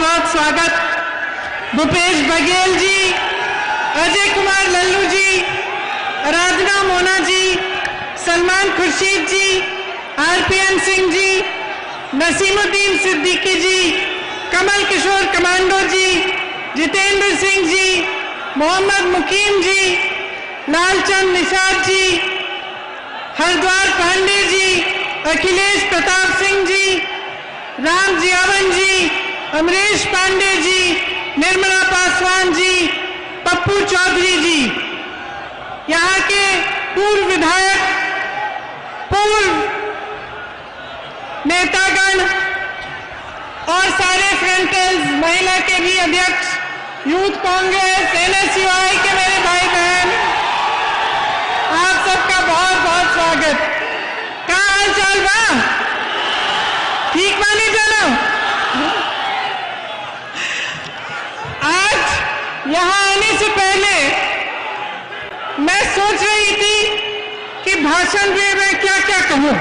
बहुत स्वागत। भूपेश बघेल जी, अजय कुमार लल्लू जी, आराधना मोना जी, सलमान खुर्शीद जी, आरपीएन सिंह जी, नसीमुद्दीन सिद्दीकी जी, कमल किशोर कमांडो जी, जितेंद्र सिंह जी, मोहम्मद मुकीम जी, लालचंद निषाद जी, हरद्वार पांडे जी, अखिलेश प्रताप सिंह जी, राम जियावन जी, अमरीश पांडे जी, निर्मला पासवान जी, पप्पू चौधरी जी, यहाँ के पूर्व विधायक, पूर्व नेतागण और सारे फ्रंटल्स, महिला के भी अध्यक्ष, यूथ कांग्रेस, एनएसयूआई के मेरे भाई बहन, आप सबका बहुत बहुत स्वागत। क्या हाल चाल बा? ठीक मानी जानो? आज यहाँ आने से पहले मैं सोच रही थी कि भाषण में मैं क्या क्या कहूँ।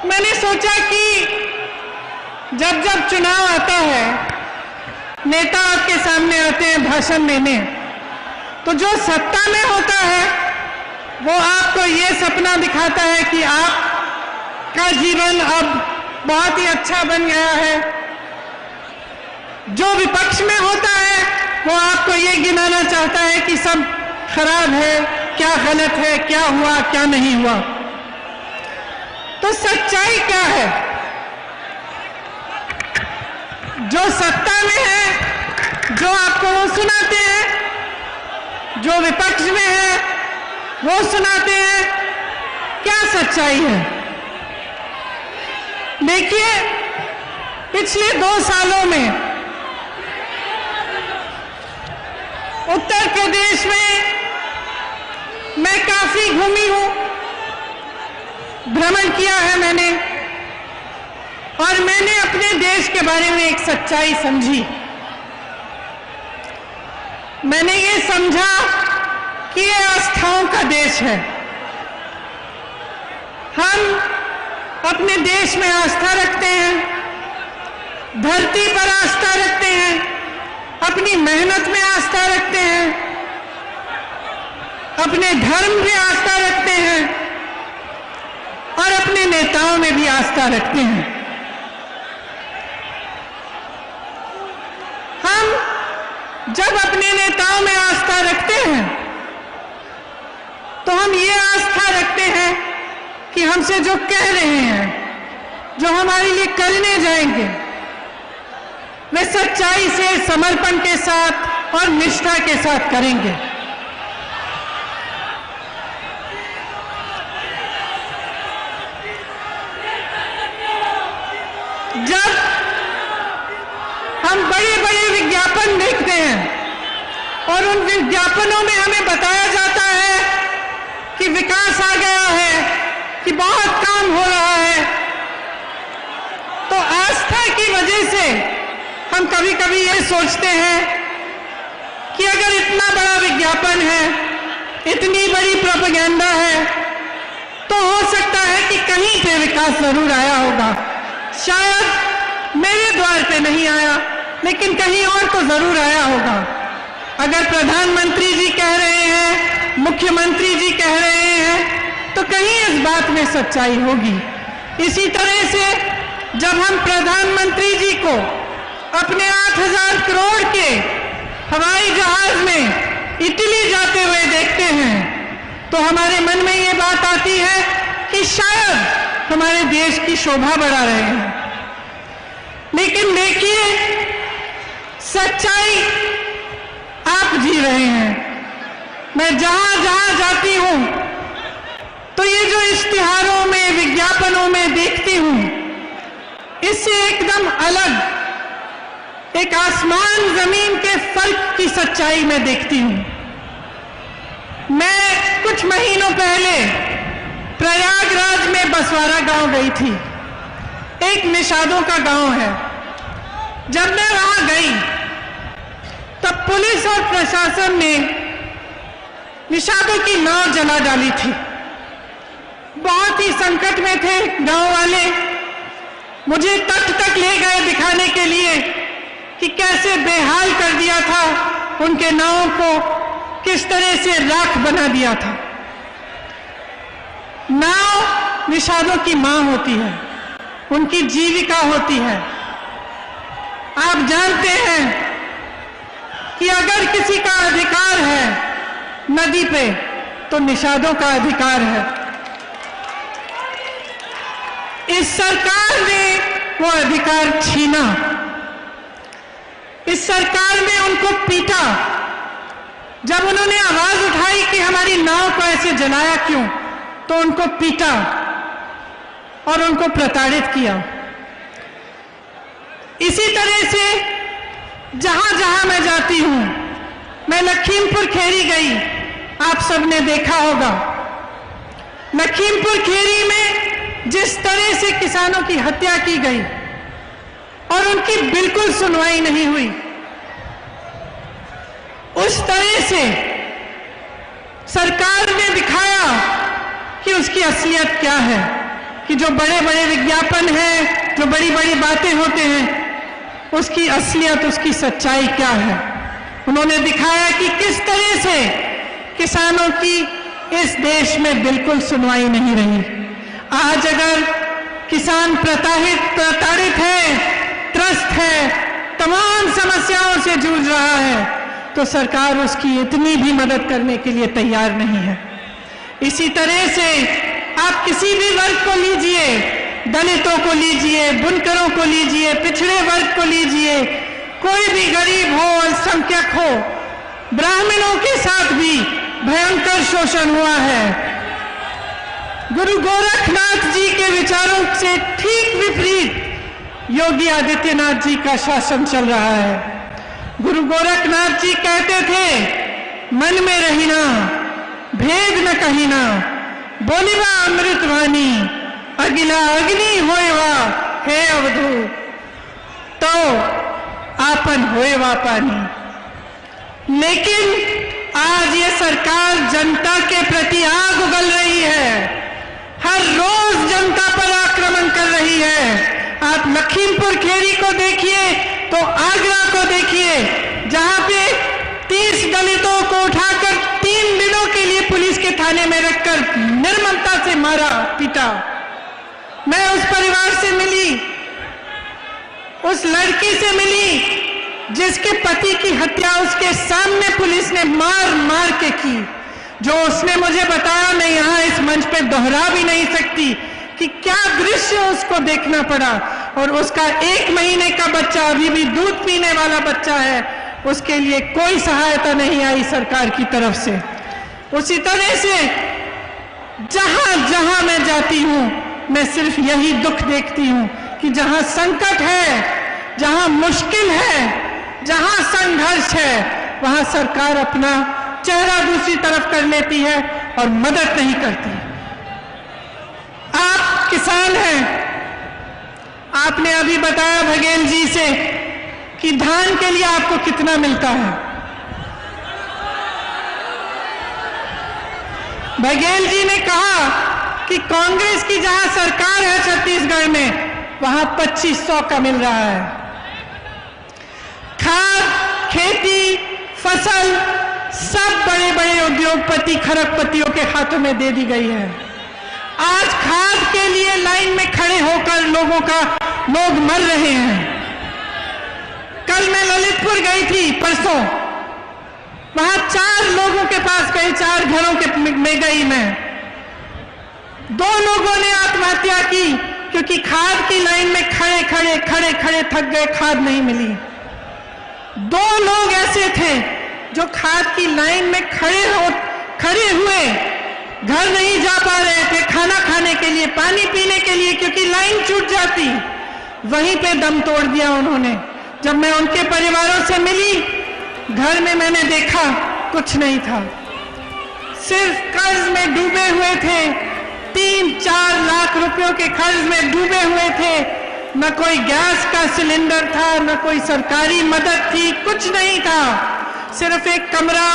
मैंने सोचा कि जब जब चुनाव आता है, नेता आपके सामने आते हैं भाषण देने, तो जो सत्ता में होता है वो आपको ये सपना दिखाता है कि आपका जीवन अब बहुत ही अच्छा बन गया है। जो विपक्ष में होता है वो आपको ये गिनाना चाहता है कि सब खराब है, क्या गलत है, क्या हुआ क्या नहीं हुआ। तो सच्चाई क्या है? जो सत्ता में है जो आपको वो सुनाते हैं, जो विपक्ष में है वो सुनाते हैं। क्या सच्चाई है? देखिए, पिछले 2 सालों में उत्तर प्रदेश में मैं काफी घूमी हूं, भ्रमण किया है मैंने, और मैंने अपने देश के बारे में एक सच्चाई समझी। मैंने ये समझा कि ये आस्थाओं का देश है। हम अपने देश में आस्था रखते हैं, धरती पर आस्था रखते हैं, अपनी मेहनत में आस्था रखते हैं, अपने धर्म में आस्था रखते हैं और अपने नेताओं में भी आस्था रखते हैं। हम जब अपने नेताओं में आस्था रखते हैं तो हम ये आस्था रखते हैं कि हमसे जो कह रहे हैं, जो हमारे लिए करने जाएंगे, वे सच्चाई से, समर्पण के साथ और निष्ठा के साथ करेंगे। जब हम बड़े बड़े विज्ञापन देखते हैं और उन विज्ञापनों में हमें बताया जाता है कि विकास आ गया है, कि बहुत काम हो रहा है, तो आस्था की वजह से हम कभी कभी ये सोचते हैं कि अगर इतना बड़ा विज्ञापन है, इतनी बड़ी प्रोपेगेंडा है, तो हो सकता है कि कहीं पे विकास जरूर आया होगा। शायद मेरे द्वार पे नहीं आया, लेकिन कहीं और तो जरूर आया होगा। अगर प्रधानमंत्री जी कह रहे हैं, मुख्यमंत्री जी कह रहे हैं, तो कहीं इस बात में सच्चाई होगी। इसी तरह से जब हम प्रधानमंत्री जी को अपने 8,000 करोड़ के हवाई जहाज में इटली जाते हुए देखते हैं, तो हमारे मन में ये बात आती है कि शायद हमारे देश की शोभा बढ़ा रहे हैं। लेकिन देखिए, सच्चाई आप जी रहे हैं। मैं जहां जहां जाती हूं तो ये जो इश्तिहारों में, विज्ञापनों में देखती हूं, इससे एकदम अलग एक आसमान जमीन के फर्क की सच्चाई में देखती हूं। मैं कुछ महीनों पहले प्रयागराज में बसवारा गांव गई थी। एक निषादों का गांव है। जब मैं वहां गई तब पुलिस और प्रशासन ने निषादों की नाव जला डाली थी। बहुत ही संकट में थे गांव वाले। मुझे तट तक ले गए दिखाने के लिए कि कैसे बेहाल कर दिया था, उनके नावों को किस तरह से राख बना दिया था। नाव निषादों की मां होती है, उनकी जीविका होती है। आप जानते हैं कि अगर किसी का अधिकार है नदी पे तो निषादों का अधिकार है। इस सरकार ने वो अधिकार छीना, इस सरकार ने उनको पीटा। जब उन्होंने आवाज उठाई कि हमारी नाव को ऐसे जलाया क्यों, तो उनको पीटा और उनको प्रताड़ित किया। इसी तरह से जहां जहां मैं जाती हूं, मैं लखीमपुर खेरी गई, आप सबने देखा होगा लखीमपुर खेरी में जिस तरह से किसानों की हत्या की गई और उनकी बिल्कुल सुनवाई नहीं हुई, उस तरह से सरकार ने दिखाया कि उसकी असलियत क्या है, कि जो बड़े बड़े विज्ञापन हैं, जो बड़ी बड़ी बातें होते हैं, उसकी असलियत, उसकी सच्चाई क्या है। उन्होंने दिखाया कि किस तरह से किसानों की इस देश में बिल्कुल सुनवाई नहीं रही। आज अगर किसान प्रताड़ित है, त्रस्त है, तमाम समस्याओं से जूझ रहा है, तो सरकार उसकी इतनी भी मदद करने के लिए तैयार नहीं है। इसी तरह से आप किसी भी वर्ग को लीजिए, दलितों को लीजिए, बुनकरों को लीजिए, पिछड़े वर्ग को लीजिए, कोई भी गरीब हो, अल्पसंख्यक हो, ब्राह्मणों के साथ भी भयंकर शोषण हुआ है। गुरु गोरखनाथ जी के विचारों से ठीक विपरीत योगी आदित्यनाथ जी का शासन चल रहा है। गुरु गोरखनाथ जी कहते थे, मन में रहीना, भेद न कहीना, बोलिवा अमृत वाणी, अगिला अग्नि होएवा हे अवधू, तो आपन होएवा पानी। लेकिन आज ये सरकार जनता के प्रति आग उगल रही है, हर रोज जनता पर आक्रमण कर रही है। आप लखीमपुर खेरी को देखिए तो आगरा को देखिए, जहां पे 30 दलितों को उठाकर 3 दिनों के लिए पुलिस के थाने में रखकर निर्ममता से मारा, पीटा। मैं उस परिवार से मिली, उस लड़की से मिली जिसके पति की हत्या उसके सामने पुलिस ने मार मार के की। जो उसने मुझे बताया, मैं यहाँ इस मंच पे दोहरा भी नहीं सकती कि क्या दृश्य उसको देखना पड़ा। और उसका 1 महीने का बच्चा, अभी भी दूध पीने वाला बच्चा है, उसके लिए कोई सहायता नहीं आई सरकार की तरफ से। उसी तरह से जहां जहां मैं जाती हूं, मैं सिर्फ यही दुख देखती हूं कि जहां संकट है, जहां मुश्किल है, जहां संघर्ष है, वहां सरकार अपना चेहरा दूसरी तरफ कर लेती है और मदद नहीं करती। आप किसान हैं, आपने अभी बताया बघेल जी से कि धान के लिए आपको कितना मिलता है। बघेल जी ने कहा कि कांग्रेस की जहां सरकार है छत्तीसगढ़ में, वहां 2500 का मिल रहा है। खाद, खेती, फसल सब बड़े बड़े उद्योगपति, खरबपतियों के हाथों में दे दी गई है। आज खाद के लिए लाइन में खड़े होकर लोग मर रहे हैं। कल मैं ललितपुर गई थी, परसों, वहां 4 लोगों के पास गई, 4 घरों के में गई मैं। 2 लोगों ने आत्महत्या की क्योंकि खाद की लाइन में खड़े थक गए, खाद नहीं मिली। 2 लोग ऐसे थे जो खाद की लाइन में खड़े हुए घर नहीं जा पा रहे थे, खाना खाने के लिए, पानी पीने के लिए, क्योंकि लाइन छूट जाती। वहीं पे दम तोड़ दिया उन्होंने। जब मैं उनके परिवारों से मिली, घर में मैंने देखा कुछ नहीं था, सिर्फ कर्ज में डूबे हुए थे। 3-4 लाख रुपयों के कर्ज में डूबे हुए थे। न कोई गैस का सिलेंडर था, न कोई सरकारी मदद थी, कुछ नहीं था। सिर्फ एक कमरा,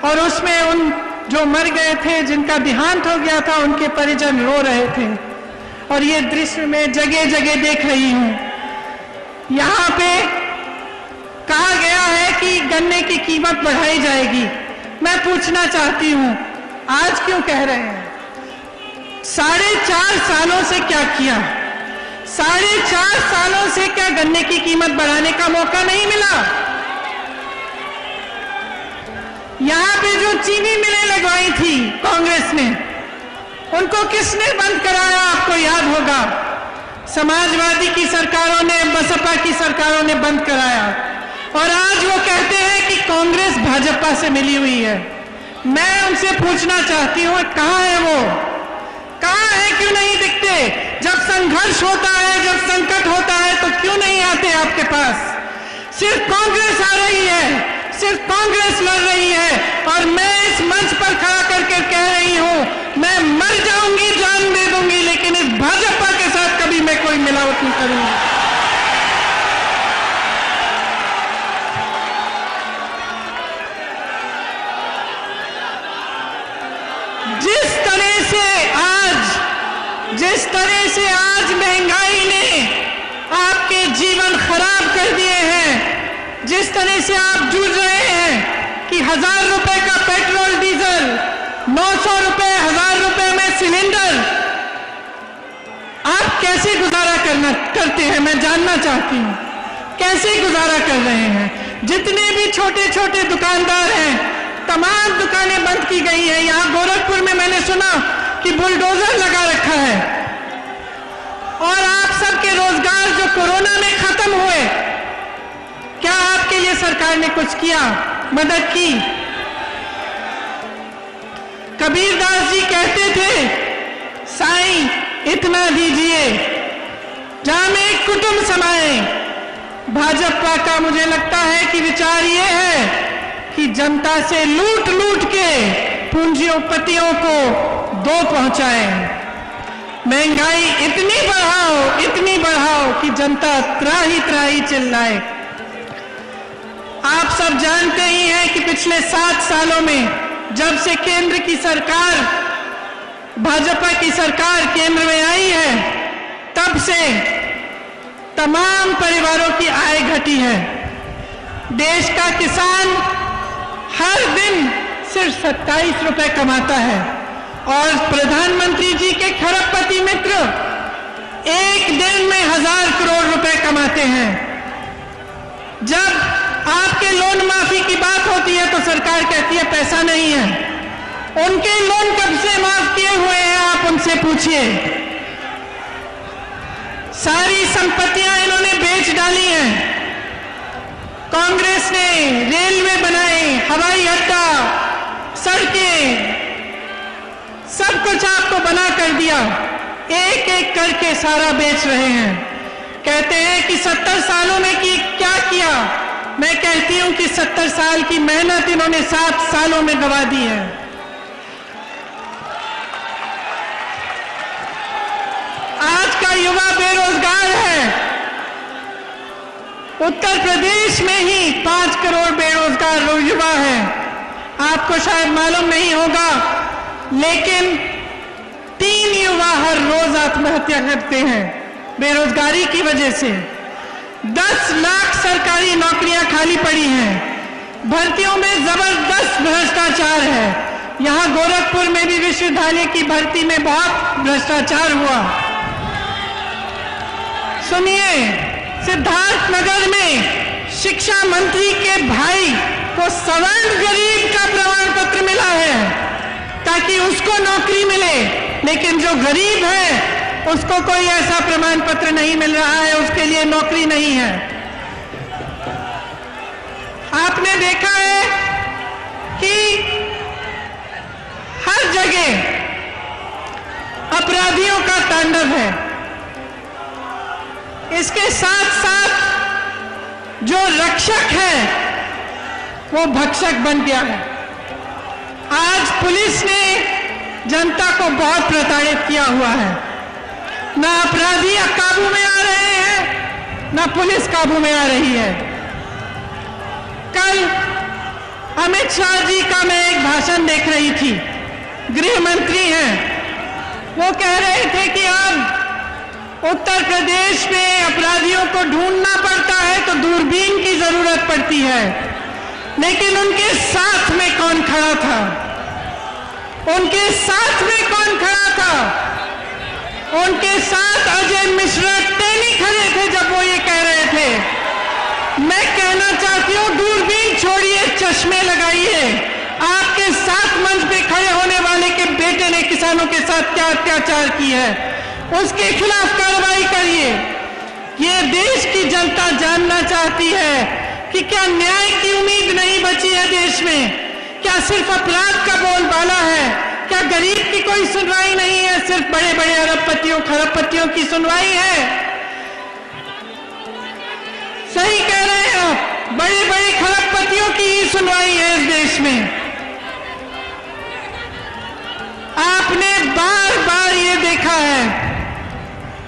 और उसमें उन जो मर गए थे, जिनका देहांत हो गया था, उनके परिजन रो रहे थे। और ये दृश्य मैं जगह जगह देख रही हूं। यहाँ पे गन्ने की कीमत बढ़ाई जाएगी। मैं पूछना चाहती हूं, आज क्यों कह रहे हैं? 4.5 सालों से क्या किया? 4.5 सालों से क्या गन्ने की कीमत बढ़ाने का मौका नहीं मिला? यहां पे जो चीनी मिलें लगवाई थी कांग्रेस ने, उनको किसने बंद कराया? आपको याद होगा, समाजवादी की सरकारों ने, बसपा की सरकारों ने बंद कराया। और आज वो कहते हैं कि कांग्रेस भाजपा से मिली हुई है। मैं उनसे पूछना चाहती हूं, कहां है वो? कहां है? क्यों नहीं दिखते? जब संघर्ष होता है, जब संकट होता है, तो क्यों नहीं आते आपके पास? सिर्फ कांग्रेस आ रही है, सिर्फ कांग्रेस लड़ रही है। और मैं इस मंच पर खड़ा करके कह रही हूं, मैं मर जाऊंगी, जान दे दूंगी, लेकिन इस भाजपा के साथ कभी मैं कोई मिलावट नहीं करूंगी। जिस तरह से आज महंगाई ने आपके जीवन खराब कर दिए हैं, जिस तरह से आप जूझ रहे हैं कि 1000 रुपए का पेट्रोल डीजल, 900 रुपए, 1000 रुपए में सिलेंडर, आप कैसे गुजारा करते हैं? मैं जानना चाहती हूं, कैसे गुजारा कर रहे हैं? जितने भी छोटे छोटे दुकानदार हैं, तमाम दुकानें बंद की गई हैं। यहां गोरखपुर में मैंने सुना कि बुलडोजर लगा रखा है। और आप सबके रोजगार जो कोरोना में खत्म हुए, क्या आपके लिए सरकार ने कुछ किया, मदद की? कबीरदास जी कहते थे, साईं इतना दीजिए जामे कुटुंब समाए। भाजपा का मुझे लगता है कि विचार ये है कि जनता से लूट लूट के पूंजीपतियों को दो पहुंचाए। महंगाई इतनी बढ़ाओ कि जनता त्राही त्राही चिल्लाए। आप सब जानते ही हैं कि पिछले 7 सालों में, जब से केंद्र की सरकार, भाजपा की सरकार केंद्र में आई है, तब से तमाम परिवारों की आय घटी है। देश का किसान हर दिन सिर्फ 27 रुपए कमाता है और प्रधानमंत्री जी के खरबपति मित्र एक दिन में 1000 करोड़ रुपए कमाते हैं। जब आपके लोन माफी की बात होती है तो सरकार कहती है पैसा नहीं है। उनके लोन कब से माफ किए हुए हैं, आप उनसे पूछिए। सारी संपत्तियां इन्होंने बेच डाली हैं। कांग्रेस ने रेलवे बनाए, हवाई अड्डा, सड़कें, सब कुछ आपको बना कर दिया। एक एक करके सारा बेच रहे हैं। कहते हैं कि 70 सालों में क्या किया? मैं कहती हूं कि 70 साल की मेहनत इन्होंने 7 सालों में गवा दी है। आज का युवा बेरोजगार है। उत्तर प्रदेश में ही 5 करोड़ बेरोजगार युवा हैं। आपको शायद मालूम नहीं होगा, लेकिन 3 युवा हर रोज आत्महत्या करते हैं बेरोजगारी की वजह से। 10 लाख सरकारी नौकरियां खाली पड़ी हैं। भर्तियों में जबरदस्त भ्रष्टाचार है। यहां गोरखपुर में भी विश्वविद्यालय की भर्ती में बहुत भ्रष्टाचार हुआ। सुनिए, सिद्धार्थनगर में शिक्षा मंत्री के भाई को सवर्ण गरीब का प्रमाण पत्र मिला है ताकि उसको नौकरी मिले, लेकिन जो गरीब है उसको कोई ऐसा प्रमाण पत्र नहीं मिल रहा है, उसके लिए नौकरी नहीं है। आपने देखा है कि हर जगह अपराधियों का तांडव है। इसके साथ साथ जो रक्षक है वो भक्षक बन गया है। आज पुलिस ने जनता को बहुत प्रताड़ित किया हुआ है। ना अपराधी काबू में आ रहे हैं, ना पुलिस काबू में आ रही है। कल अमित शाह जी का मैं एक भाषण देख रही थी। गृह मंत्री हैं, वो कह रहे थे कि अब उत्तर प्रदेश में अपराधियों को ढूंढना पड़ता है तो दूरबीन की जरूरत पड़ती है। लेकिन उनके साथ में कौन खड़ा था? उनके साथ में कौन खड़ा था? उनके साथ अजय मिश्रा टेनी खड़े थे जब वो ये कह रहे थे। मैं कहना चाहती हूँ, दूरबीन छोड़िए, चश्मे लगाइए। आपके साथ मंच पे खड़े होने वाले के बेटे ने किसानों के साथ क्या अत्याचार की है, उसके खिलाफ कार्रवाई करिए। ये देश की जनता जानना चाहती है कि क्या न्याय की उम्मीद नहीं बची है देश में? क्या सिर्फ अपराध का बोलबाला है? क्या गरीब की कोई सुनवाई नहीं है? सिर्फ बड़े बड़े अरबपतियों खरबपतियों की सुनवाई है? सही कह रहे हैं आप, बड़े बड़े खरबपतियों की ही सुनवाई है इस देश में। आपने बार बार ये देखा है,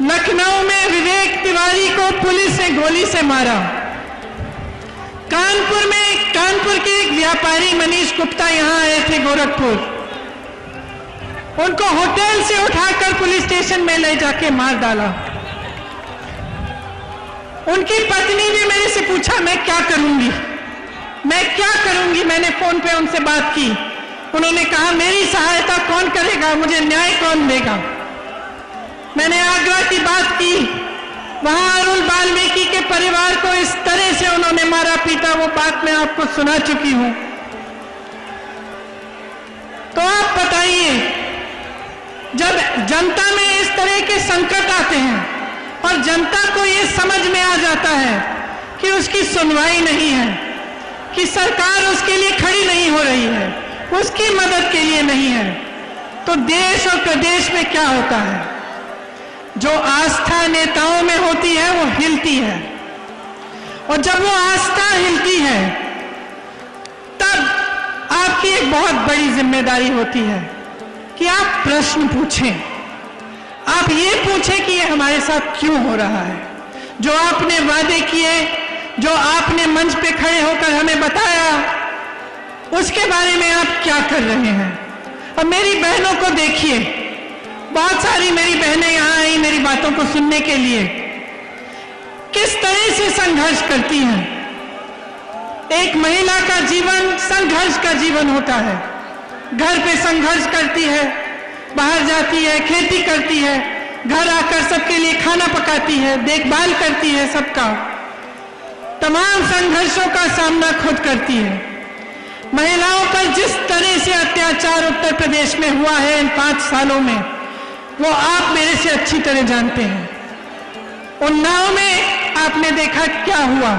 लखनऊ में विवेक तिवारी को पुलिस ने गोली से मारा। कानपुर के एक व्यापारी मनीष गुप्ता यहां आए थे गोरखपुर, उनको होटल से उठाकर पुलिस स्टेशन में ले जाके मार डाला। उनकी पत्नी ने मेरे से पूछा, मैं क्या करूंगी, मैं क्या करूंगी? मैंने फोन पे उनसे बात की। उन्होंने कहा, मेरी सहायता कौन करेगा, मुझे न्याय कौन देगा? मैंने आगरा की बात की, वहां अरुण वाल्मीकि के परिवार को इस तरह से उन्होंने मारा पीटा, वो बात मैं आपको सुना चुकी हूं। तो आप बताइए, जब जनता में इस तरह के संकट आते हैं और जनता को ये समझ में आ जाता है कि उसकी सुनवाई नहीं है, कि सरकार उसके लिए खड़ी नहीं हो रही है, उसकी मदद के लिए नहीं है, तो देश और प्रदेश में क्या होता है? जो आस्था नेताओं में होती है वो हिलती है, और जब वो आस्था हिलती है तब आपकी एक बहुत बड़ी जिम्मेदारी होती है कि आप प्रश्न पूछें। आप ये पूछें कि ये हमारे साथ क्यों हो रहा है। जो आपने वादे किए, जो आपने मंच पे खड़े होकर हमें बताया, उसके बारे में आप क्या कर रहे हैं? और मेरी बहनों को देखिए, बहुत सारी मेरी बहनें यहां आई मेरी बातों को सुनने के लिए, किस तरह से संघर्ष करती हैं। एक महिला का जीवन संघर्ष का जीवन होता है। घर पे संघर्ष करती है, बाहर जाती है, खेती करती है, घर आकर सबके लिए खाना पकाती है, देखभाल करती है, सबका तमाम संघर्षों का सामना खुद करती है। महिलाओं पर जिस तरह से अत्याचार उत्तर प्रदेश में हुआ है इन 5 सालों में, वो आप मेरे से अच्छी तरह जानते हैं। उन्नाव में आपने देखा क्या हुआ।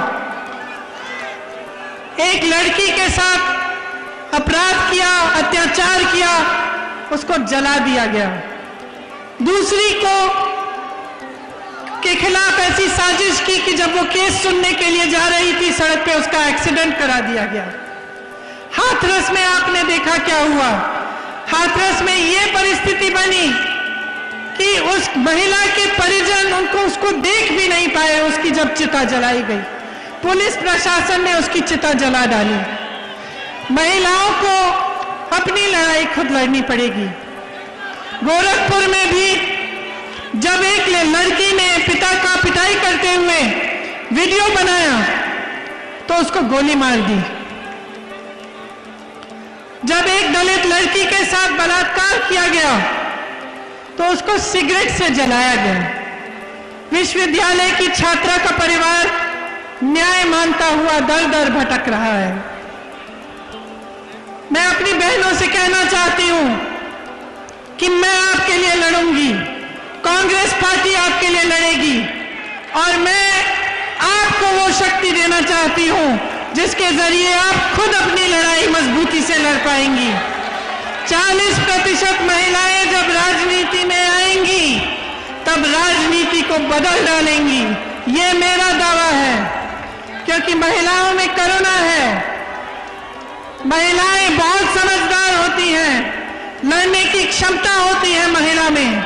एक लड़की के साथ अपराध किया, अत्याचार किया, उसको जला दिया गया। दूसरी को के खिलाफ ऐसी साजिश की कि जब वो केस सुनने के लिए जा रही थी सड़क पे, उसका एक्सीडेंट करा दिया गया। हाथरस में आपने देखा क्या हुआ। हाथरस में ये परिस्थिति बनी कि उस महिला के परिजन उसको देख भी नहीं पाए, उसकी जब चिता जलाई गई। पुलिस प्रशासन ने उसकी चिता जला डाली। महिलाओं को अपनी लड़ाई खुद लड़नी पड़ेगी। गोरखपुर में भी जब एक लड़की ने पिता का पिटाई करते हुए वीडियो बनाया तो उसको गोली मार दी। जब एक दलित लड़की के साथ बलात्कार किया गया तो उसको सिगरेट से जलाया गया। विश्वविद्यालय की छात्रा का परिवार न्याय मांगता हुआ दर दर भटक रहा है। मैं अपनी बहनों से कहना चाहती हूं कि मैं आपके लिए लड़ूंगी, कांग्रेस पार्टी आपके लिए लड़ेगी, और मैं आपको वो शक्ति देना चाहती हूं जिसके जरिए आप खुद अपनी लड़ाई मजबूती से लड़ पाएंगी। 40% महिलाएं जब राजनीति में आएंगी तब राजनीति को बदल डालेंगी, ये मेरा दावा है। क्योंकि महिलाओं में करुणा है, महिलाएं बहुत समझदार होती हैं, लड़ने की क्षमता होती है महिला में,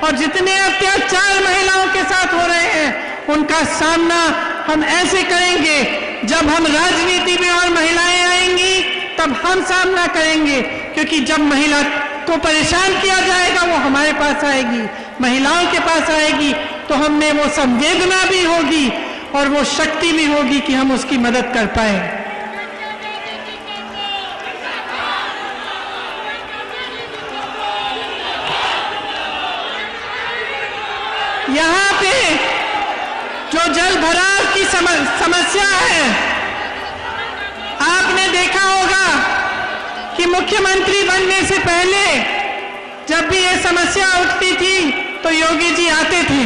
और जितने अत्याचार महिलाओं के साथ हो रहे हैं उनका सामना हम ऐसे करेंगे। जब हम राजनीति में और महिलाएं आएंगी तब हम सामना करेंगे, क्योंकि जब महिला को परेशान किया जाएगा वो हमारे पास आएगी, महिलाओं के पास आएगी, तो हमें वो संवेदना भी होगी और वो शक्ति भी होगी कि हम उसकी मदद कर पाए। समस्या है। आपने देखा होगा कि मुख्यमंत्री बनने से पहले जब भी ये समस्या उठती थी तो योगी जी आते थे,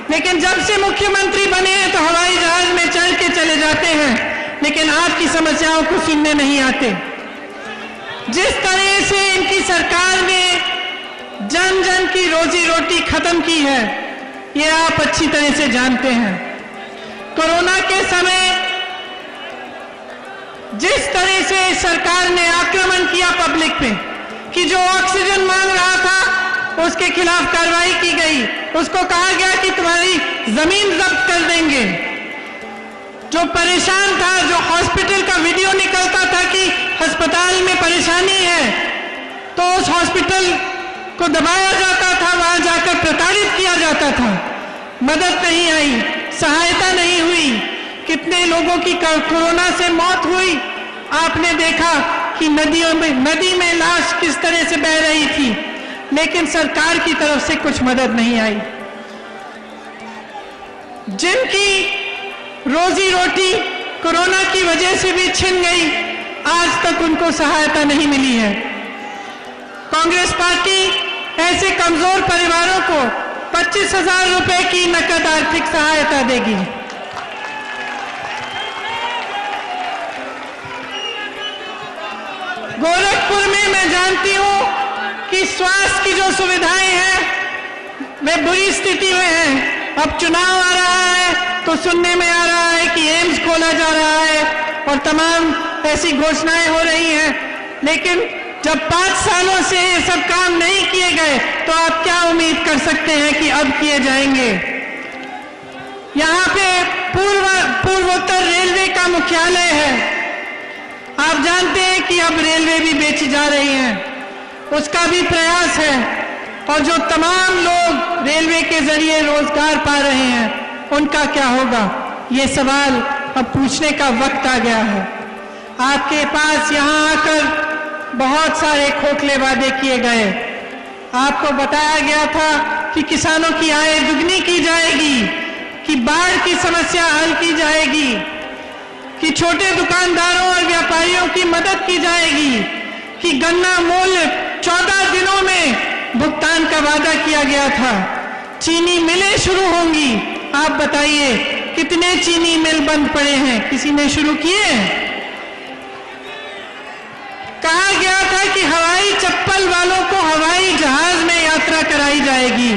लेकिन जब से मुख्यमंत्री बने हैं तो हवाई जहाज में चढ़ के चले जाते हैं, लेकिन आपकी समस्याओं को सुनने नहीं आते। जिस तरह से इनकी सरकार ने जन जन की रोजी रोटी खत्म की है, ये आप अच्छी तरह से जानते हैं। कोरोना के समय जिस तरह से सरकार ने आक्रमण किया पब्लिक पे कि जो ऑक्सीजन मांग रहा था उसके खिलाफ कार्रवाई की गई, उसको कहा गया कि तुम्हारी जमीन जब्त कर देंगे। जो परेशान था, जो हॉस्पिटल का वीडियो निकलता था कि अस्पताल में परेशानी है, तो उस हॉस्पिटल को दबाया जाता था, वहां जाकर प्रताड़ित किया जाता था। मदद नहीं आई, सहायता नहीं हुई, कितने लोगों की कोरोना से मौत हुई। आपने देखा कि नदी में लाश किस तरह से बह रही थी, लेकिन सरकार की तरफ से कुछ मदद नहीं आई। जिनकी रोजी रोटी कोरोना की वजह से भी छिन गई, आज तक उनको सहायता नहीं मिली है। कांग्रेस पार्टी ऐसे कमजोर परिवारों को 25,000 रुपए की नकद आर्थिक सहायता देगी। गोरखपुर में मैं जानती हूं कि स्वास्थ्य की जो सुविधाएं हैं वे बुरी स्थिति में हैं। अब चुनाव आ रहा है तो सुनने में आ रहा है कि एम्स खोला जा रहा है और तमाम ऐसी घोषणाएं हो रही हैं, लेकिन जब 5 सालों से ये सब काम नहीं किए गए तो आप क्या उम्मीद कर सकते हैं कि अब किए जाएंगे। यहाँ पे पूर्वोत्तर रेलवे का मुख्यालय है। आप जानते हैं कि अब रेलवे भी बेची जा रही है, उसका भी प्रयास है, और जो तमाम लोग रेलवे के जरिए रोजगार पा रहे हैं उनका क्या होगा, ये सवाल अब पूछने का वक्त आ गया है। आपके पास यहाँ आकर बहुत सारे खोखले वादे किए गए। आपको बताया गया था कि किसानों की आय दुगनी की जाएगी, कि बाढ़ की समस्या हल की जाएगी, कि छोटे दुकानदारों और व्यापारियों की मदद की जाएगी, कि गन्ना मूल्य 14 दिनों में भुगतान का वादा किया गया था। चीनी मिलें शुरू होंगी। आप बताइए कितने चीनी मिल बंद पड़े हैं, किसी ने शुरू किए? कहा गया था कि हवाई चप्पल वालों को हवाई जहाज में यात्रा कराई जाएगी।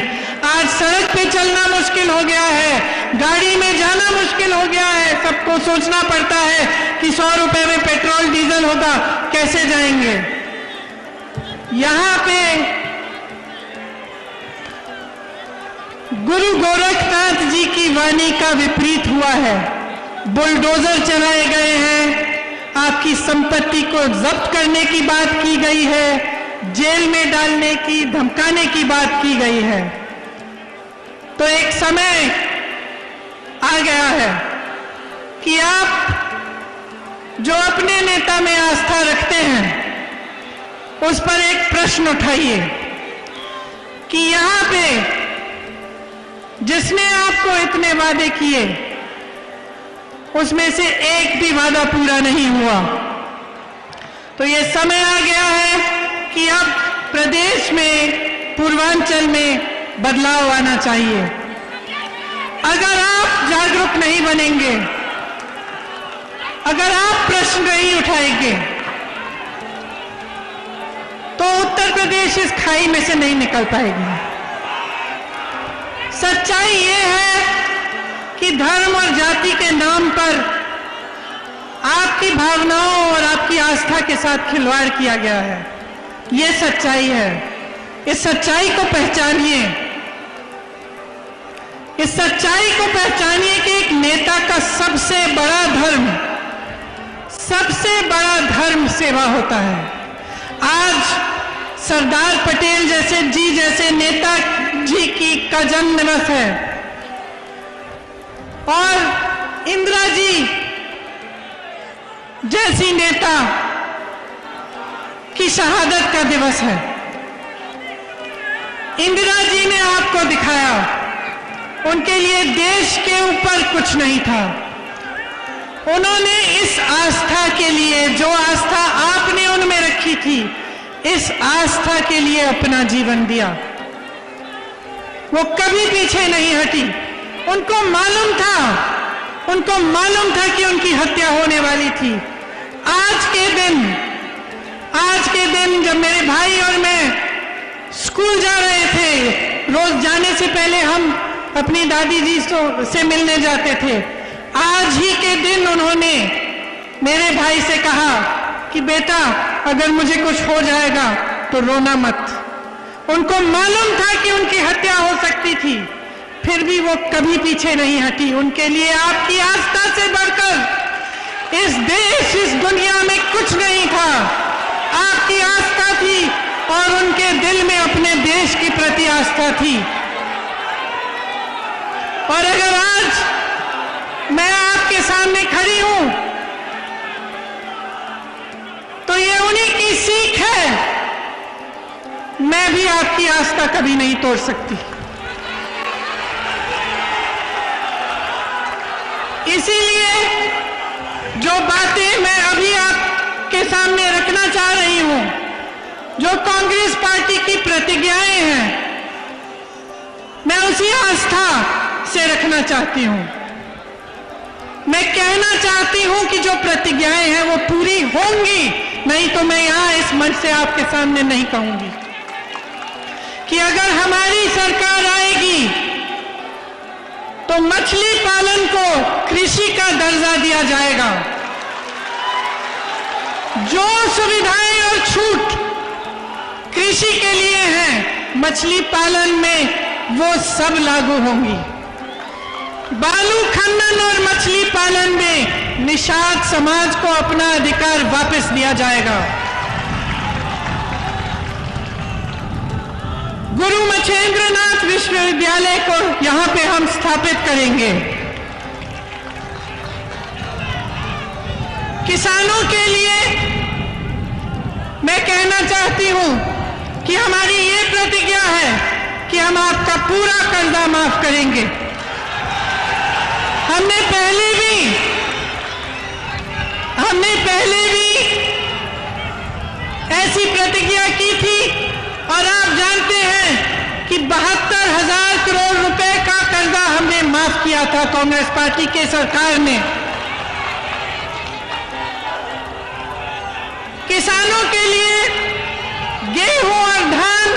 आज सड़क पे चलना मुश्किल हो गया है, गाड़ी में जाना मुश्किल हो गया है। सबको सोचना पड़ता है कि 100 रुपए में पेट्रोल डीजल होगा, कैसे जाएंगे। यहाँ पे गुरु गोरखनाथ जी की वाणी का विपरीत हुआ है। बुलडोजर चलाए गए हैं, आपकी संपत्ति को जब्त करने की बात की गई है, जेल में डालने की, धमकाने की बात की गई है। तो एक समय आ गया है कि आप जो अपने नेता में आस्था रखते हैं उस पर एक प्रश्न उठाइए कि यहाँ पे जिसने आपको इतने वादे किए उसमें से एक भी वादा पूरा नहीं हुआ। तो ये समय आ गया है कि अब प्रदेश में, पूर्वांचल में बदलाव आना चाहिए। अगर आप जागरूक नहीं बनेंगे, अगर आप प्रश्न नहीं उठाएंगे, तो उत्तर प्रदेश इस खाई में से नहीं निकल पाएगी। सच्चाई ये है कि धर्म और जाति के नाम पर आपकी भावनाओं और आपकी आस्था के साथ खिलवाड़ किया गया है। ये सच्चाई है। इस सच्चाई को पहचानिए। इस सच्चाई को पहचानिए कि एक नेता का सबसे बड़ा धर्म सेवा होता है। आज सरदार पटेल जैसे नेता जी का जन्म दिवस है और इंदिरा जी जैसी नेता की शहादत का दिवस है। इंदिरा जी ने आपको दिखाया, उनके लिए देश के ऊपर कुछ नहीं था, उन्होंने इस आस्था के लिए, जो आस्था आपने उनमें रखी थी, इस आस्था के लिए अपना जीवन दिया। वो कभी पीछे नहीं हटी। उनको मालूम था कि उनकी हत्या होने वाली थी। आज के दिन जब मेरे भाई और मैं स्कूल जा रहे थे, रोज जाने से पहले हम अपनी दादी जी से मिलने जाते थे। आज ही के दिन उन्होंने मेरे भाई से कहा कि बेटा, अगर मुझे कुछ हो जाएगा तो रोना मत। उनको मालूम था कि उनकी हत्या हो सकती थी, फिर भी वो कभी पीछे नहीं हटी। उनके लिए आपकी आस्था से बढ़कर इस देश, इस दुनिया में कुछ नहीं था। आपकी आस्था थी और उनके दिल में अपने देश के प्रति आस्था थी। और अगर आज मैं आपके सामने खड़ी हूं तो ये उन्हीं की सीख है। मैं भी आपकी आस्था कभी नहीं तोड़ सकती। इसीलिए जो बातें मैं अभी आपके सामने रखना चाह रही हूं, जो कांग्रेस पार्टी की प्रतिज्ञाएं हैं, मैं उसी आस्था से रखना चाहती हूं। मैं कहना चाहती हूं कि जो प्रतिज्ञाएं हैं वो पूरी होंगी, नहीं तो मैं यहां इस मंच से आपके सामने नहीं कहूंगी कि अगर हमारी सरकार आएगी तो मछली पालन को कृषि का दर्जा दिया जाएगा। जो सुविधाएं और छूट कृषि के लिए हैं, मछली पालन में वो सब लागू होंगी। बालू खनन और मछली पालन में निषाद समाज को अपना अधिकार वापस दिया जाएगा। गुरु मच्छेंद्रनाथ विश्वविद्यालय को यहां पे हम स्थापित करेंगे। किसानों के लिए मैं कहना चाहती हूं कि हमारी ये प्रतिज्ञा है कि हम आपका पूरा कर्जा माफ करेंगे। हमने पहले भी ऐसी प्रतिज्ञा की थी और आप जानते हैं कि 72,000 करोड़ रुपए का कर्जा हमने माफ किया था कांग्रेस पार्टी के सरकार ने। किसानों के लिए गेहूं और धान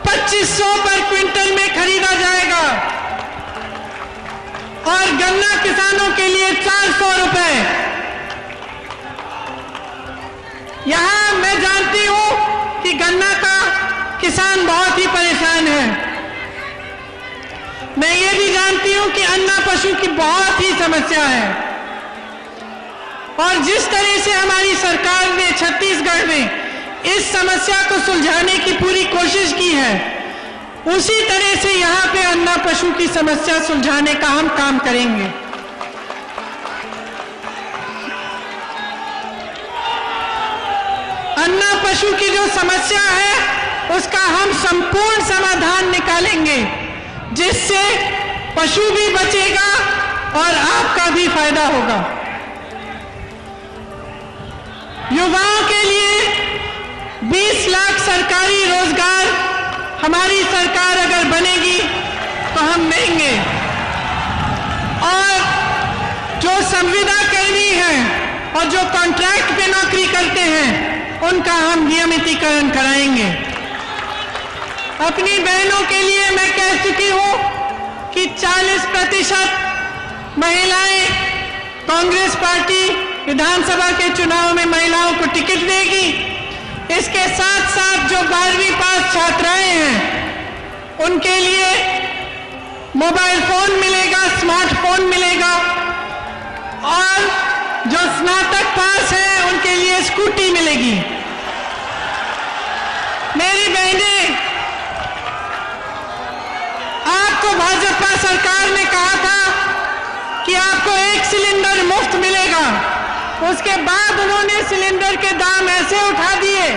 2500 पर क्विंटल में खरीदा जाएगा और गन्ना किसानों के लिए 400 रुपए। यहां मैं जानती हूं कि गन्ना का किसान बहुत ही परेशान है। मैं ये भी जानती हूं कि अन्ना पशु की बहुत ही समस्या है और जिस तरह से हमारी सरकार ने छत्तीसगढ़ में इस समस्या को सुलझाने की पूरी कोशिश की है, उसी तरह से यहां पे अन्ना पशु की समस्या सुलझाने का हम काम करेंगे। अन्ना पशु की जो समस्या है उसका हम संपूर्ण समाधान निकालेंगे, जिससे पशु भी बचेगा और आपका भी फायदा होगा। युवाओं के लिए 20 लाख सरकारी रोजगार हमारी सरकार अगर बनेगी तो हम देंगे और जो संविदा कर्मी हैं और जो कॉन्ट्रैक्ट पे नौकरी करते हैं उनका हम नियमितीकरण कराएंगे। अपनी बहनों के लिए मैं कह चुकी हूं कि 40% महिलाएं कांग्रेस पार्टी विधानसभा के चुनाव में महिलाओं को टिकट देगी। इसके साथ साथ जो 12वीं पास छात्राएं हैं उनके लिए मोबाइल फोन मिलेगा, स्मार्टफोन मिलेगा और जो स्नातक पास है उनके लिए स्कूटी मिलेगी। मेरी बहनें, आपको भाजपा सरकार ने कहा था कि आपको 1 सिलेंडर मुफ्त मिलेगा। उसके बाद उन्होंने सिलेंडर के दाम ऐसे उठा दिए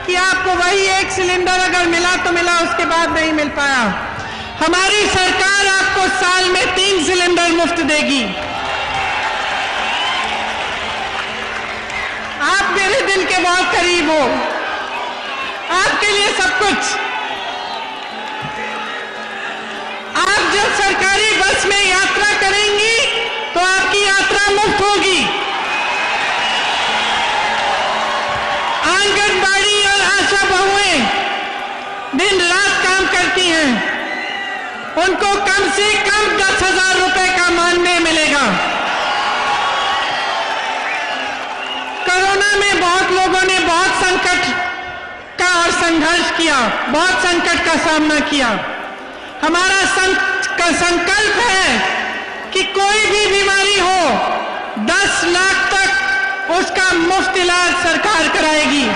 कि आपको वही 1 सिलेंडर अगर मिला तो मिला, उसके बाद नहीं मिल पाया। हमारी सरकार आपको साल में 3 सिलेंडर मुफ्त देगी। बहुत करीब हो, आपके लिए सब कुछ। आप जब सरकारी बस में यात्रा करेंगी तो आपकी यात्रा मुफ्त होगी। आंगनबाड़ी और आशा बहुएं दिन रात काम करती हैं, उनको कम से कम 10,000 रुपए का मानदेय मिलेगा। कोरोना में बहुत लोगों ने बहुत संकट का और संघर्ष किया, बहुत संकट का सामना किया। हमारा संकल्प है कि कोई भी बीमारी हो 10 लाख तक उसका मुफ्त इलाज सरकार कराएगी।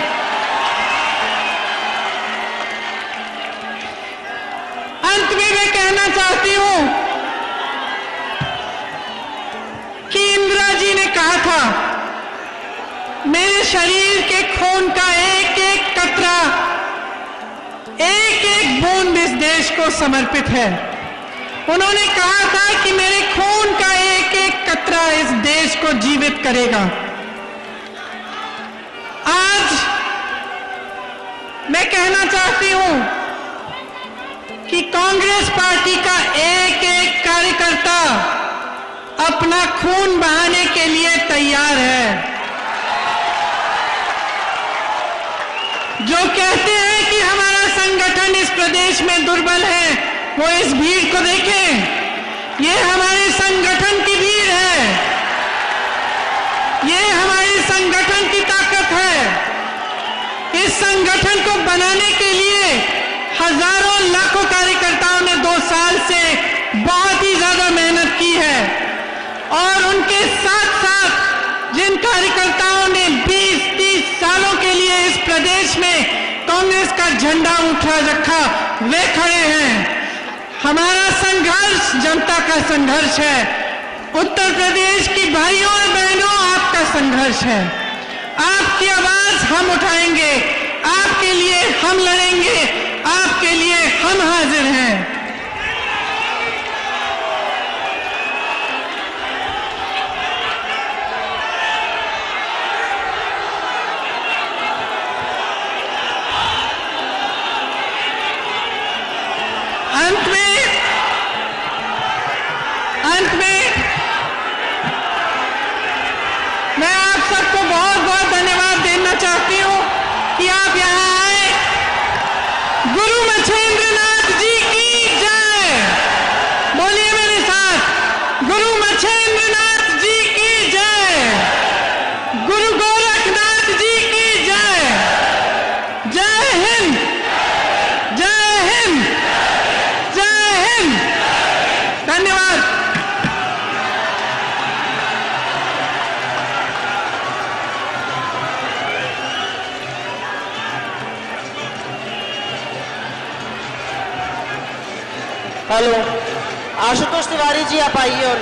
अंत में मैं कहना चाहती हूं कि इंदिरा जी ने कहा था, मेरे शरीर के खून का एक एक कतरा, एक एक बूंद इस देश को समर्पित है। उन्होंने कहा था कि मेरे खून का एक एक कतरा इस देश को जीवित करेगा। आज मैं कहना चाहती हूं कि कांग्रेस पार्टी का एक एक कार्यकर्ता अपना खून बहाने के लिए तैयार है। जो कहते हैं कि हमारा संगठन इस प्रदेश में दुर्बल है, वो इस भीड़ को देखें। ये हमारे संगठन की भीड़ है, ये हमारे संगठन की ताकत है। इस संगठन को बनाने के लिए हजारों लाखों कार्यकर्ताओं ने 2 साल से बहुत ही ज्यादा मेहनत की है, और उनके साथ साथ जिन कार्यकर्ताओं ने 20-30 सालों के लिए इस प्रदेश में कांग्रेस का झंडा उठा रखा, वे खड़े हैं। हमारा संघर्ष जनता का संघर्ष है। उत्तर प्रदेश की भाइयों और बहनों, आपका संघर्ष है। आपकी आवाज हम उठाएंगे, आपके लिए हम लड़ेंगे, आपके लिए हम हाजिर हैं। अंत में मैं आप सबको बहुत बहुत धन्यवाद देना चाहती हूं कि आप यहां आए। गुरु मच्छेंद्रनाथ जी की जय। बोलिए मेरे साथ, गुरु मच्छेंद्रनाथ जी की जय, गुरु गोरखनाथ जी की जय। जय हिंद, जय हिंद, जय हिंद। धन्यवाद। हेलो, आशुतोष तिवारी जी आप आइए। और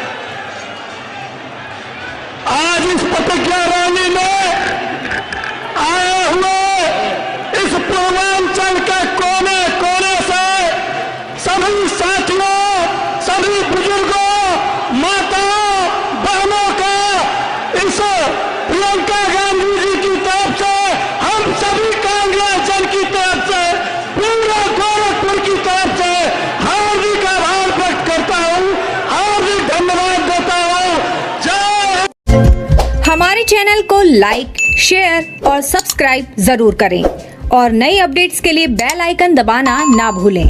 आज इस प्रतिज्ञा रैली में आए हुए इस पूर्वांचल के कोने कोने से सभी साथियों, सभी बुजुर्गों, माताओं, बहनों का इस प्रियंका गांधी जी की तरफ से, हम सभी कांग्रेस जन की तरफ से, पूरे गोरखपुर की तरफ से हार्दिक आभार व्यक्त करता हूं, हार्दिक धन्यवाद देता हूं। जय। हमारे चैनल को लाइक, शेयर और सब्सक्राइब जरूर करें और नई अपडेट्स के लिए बेल आइकन दबाना ना भूलें।